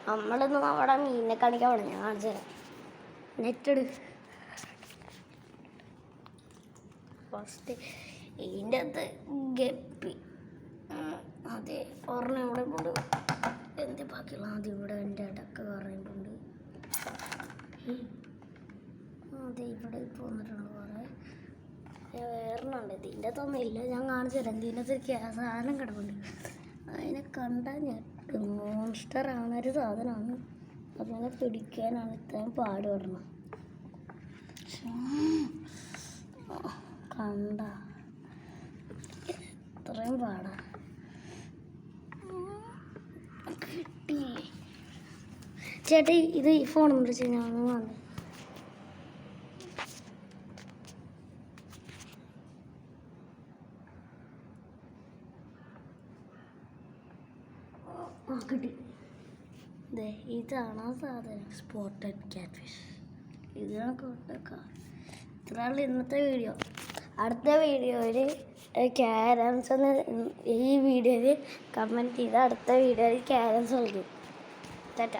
നമ്മളൊന്നും അവിടെ മീനിനെ കാണിക്കാൻ പോണം. ഞാൻ കാണിച്ചു തരാം. നെറ്റെടു. ഫസ്റ്റ് ഇതിൻ്റെ അകത്ത് ഗപ്പി. അതെ, ഒരെണ്ണം ഇവിടെ കൊണ്ട് എന്ത് ബാക്കിയുള്ള ആദ്യം ഇവിടെ എൻ്റെ ഇടക്ക് പറയുന്നുണ്ട്. അതെ, ഇവിടെ ഇപ്പോൾ വന്നിട്ടുണ്ട് കുറേ. വേറെണ്ണുണ്ട്. ഇതിൻ്റെ അകത്തൊന്നുമില്ല. ഞാൻ കാണിച്ചു തരാം. ഇതിൻ്റെ അകത്ത് സാധനം കിടപ്പുണ്ട്. അതിനെ കണ്ടാൽ ഞെട്ടും. മോൺസ്റ്റർ ആവുന്നൊരു സാധനമാണ്. അതിനെ പിടിക്കാനാണ് ഇത്രയും പാടുപെടണം. കണ്ട ഇത്രയും പാടാ. കിട്ടിയില്ലേ ചേട്ടാ? ഇത് ഈ ഫോൺ വിളിച്ച് ഞാൻ വന്നു. കിട്ടി. ഇതാണ് ആ സാധനം, സ്പോട്ടഡ് ക്യാറ്റ് ഫിഷ്. ഇതാണ് കൊട്ടക്ക. ഇത്രയാണ് ഇന്നത്തെ വീഡിയോ. അടുത്ത വീഡിയോയിൽ ക്യാരംസ് എന്ന് ഈ വീഡിയോയിൽ കമൻറ്റ് ചെയ്ത് അടുത്ത വീഡിയോയിൽ ക്യാരംസ് കളിക്കും. ടാറ്റ.